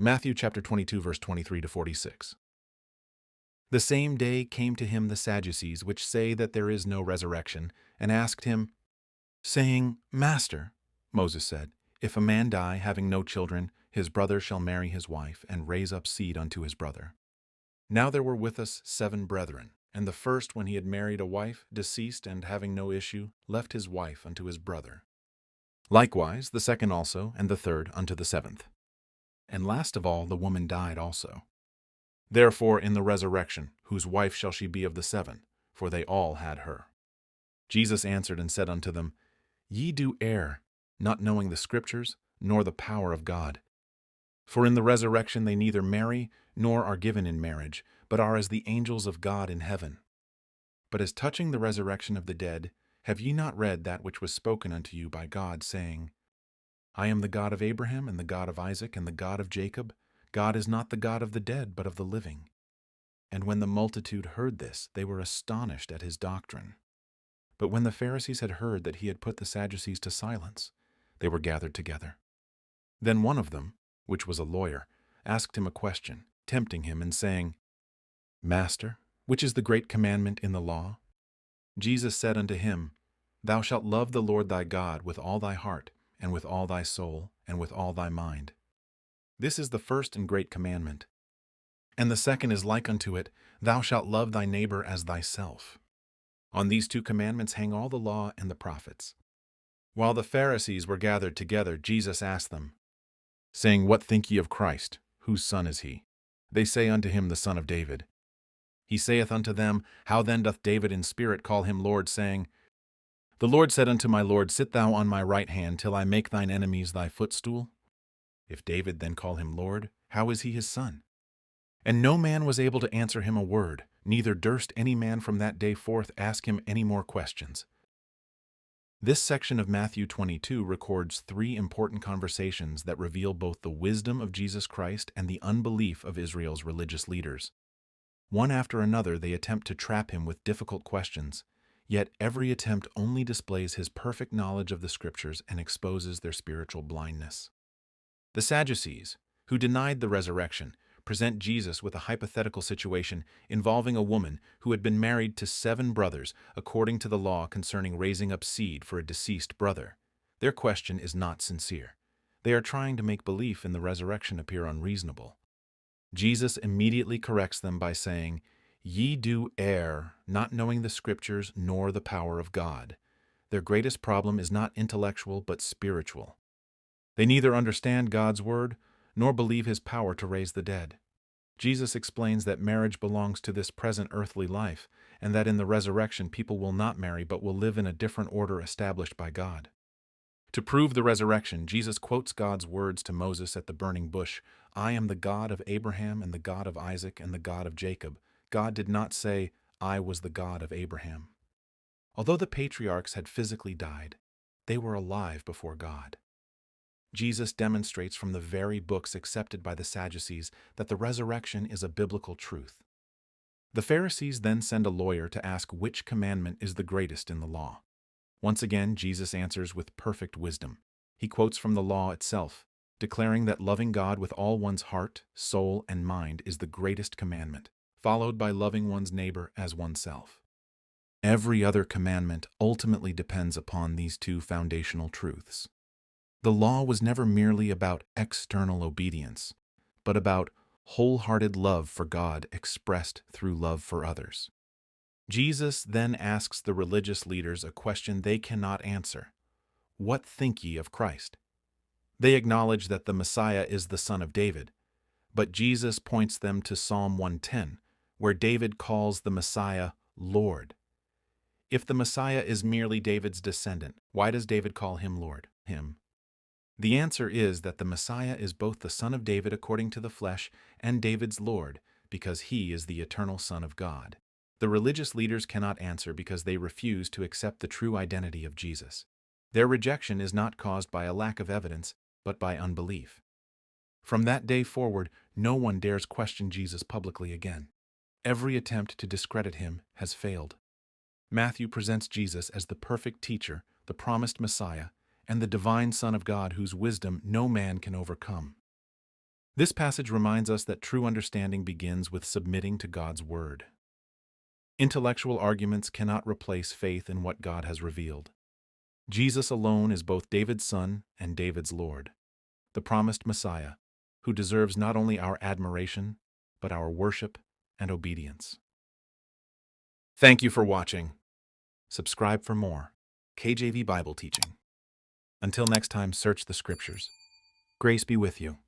Matthew chapter 22, verse 23 to 46. The same day came to him the Sadducees, which say that there is no resurrection, and asked him, saying, Master, Moses said, if a man die, having no children, his brother shall marry his wife, and raise up seed unto his brother. Now there were with us 7 brethren, and the first, when he had married a wife, deceased, and having no issue, left his wife unto his brother. Likewise the second also, and the third unto the 7th. And last of all the woman died also. Therefore in the resurrection, whose wife shall she be of the 7? For they all had her. Jesus answered and said unto them, Ye do err, not knowing the Scriptures, nor the power of God. For in the resurrection they neither marry, nor are given in marriage, but are as the angels of God in heaven. But as touching the resurrection of the dead, have ye not read that which was spoken unto you by God, saying, I am the God of Abraham, and the God of Isaac, and the God of Jacob? God is not the God of the dead, but of the living. And when the multitude heard this, they were astonished at his doctrine. But when the Pharisees had heard that he had put the Sadducees to silence, they were gathered together. Then one of them, which was a lawyer, asked him a question, tempting him, and saying, Master, which is the great commandment in the law? Jesus said unto him, Thou shalt love the Lord thy God with all thy heart, and with all thy soul, and with all thy mind. This is the first and great commandment. And the second is like unto it, Thou shalt love thy neighbor as thyself. On these 2 commandments hang all the law and the prophets. While the Pharisees were gathered together, Jesus asked them, saying, What think ye of Christ? Whose son is he? They say unto him, The son of David. He saith unto them, How then doth David in spirit call him Lord, saying, The Lord said unto my Lord, Sit thou on my right hand, till I make thine enemies thy footstool? If David then call him Lord, how is he his son? And no man was able to answer him a word, neither durst any man from that day forth ask him any more questions. This section of Matthew 22 records 3 important conversations that reveal both the wisdom of Jesus Christ and the unbelief of Israel's religious leaders. One after another, they attempt to trap him with difficult questions, yet every attempt only displays his perfect knowledge of the Scriptures and exposes their spiritual blindness. The Sadducees, who denied the resurrection, present Jesus with a hypothetical situation involving a woman who had been married to 7 brothers according to the law concerning raising up seed for a deceased brother. Their question is not sincere. They are trying to make belief in the resurrection appear unreasonable. Jesus immediately corrects them by saying, Ye do err, not knowing the Scriptures nor the power of God. Their greatest problem is not intellectual but spiritual. They neither understand God's word nor believe his power to raise the dead. Jesus explains that marriage belongs to this present earthly life, and that in the resurrection people will not marry but will live in a different order established by God. To prove the resurrection, Jesus quotes God's words to Moses at the burning bush, I am the God of Abraham and the God of Isaac and the God of Jacob. God did not say, I was the God of Abraham. Although the patriarchs had physically died, they were alive before God. Jesus demonstrates from the very books accepted by the Sadducees that the resurrection is a biblical truth. The Pharisees then send a lawyer to ask which commandment is the greatest in the law. Once again, Jesus answers with perfect wisdom. He quotes from the law itself, declaring that loving God with all one's heart, soul, and mind is the greatest commandment, followed by loving one's neighbor as oneself. Every other commandment ultimately depends upon these 2 foundational truths. The law was never merely about external obedience, but about wholehearted love for God expressed through love for others. Jesus then asks the religious leaders a question they cannot answer. What think ye of Christ? They acknowledge that the Messiah is the son of David, but Jesus points them to Psalm 110, where David calls the Messiah Lord. If the Messiah is merely David's descendant, why does David call him Lord? The answer is that the Messiah is both the son of David according to the flesh and David's Lord, because he is the eternal Son of God. The religious leaders cannot answer because they refuse to accept the true identity of Jesus. Their rejection is not caused by a lack of evidence, but by unbelief. From that day forward, no one dares question Jesus publicly again. Every attempt to discredit him has failed. Matthew presents Jesus as the perfect teacher, the promised Messiah, and the divine Son of God whose wisdom no man can overcome. This passage reminds us that true understanding begins with submitting to God's Word. Intellectual arguments cannot replace faith in what God has revealed. Jesus alone is both David's son and David's Lord, the promised Messiah, who deserves not only our admiration, but our worship and obedience. Thank you for watching. Subscribe for more KJV Bible teaching. Until next time, search the Scriptures. Grace be with you.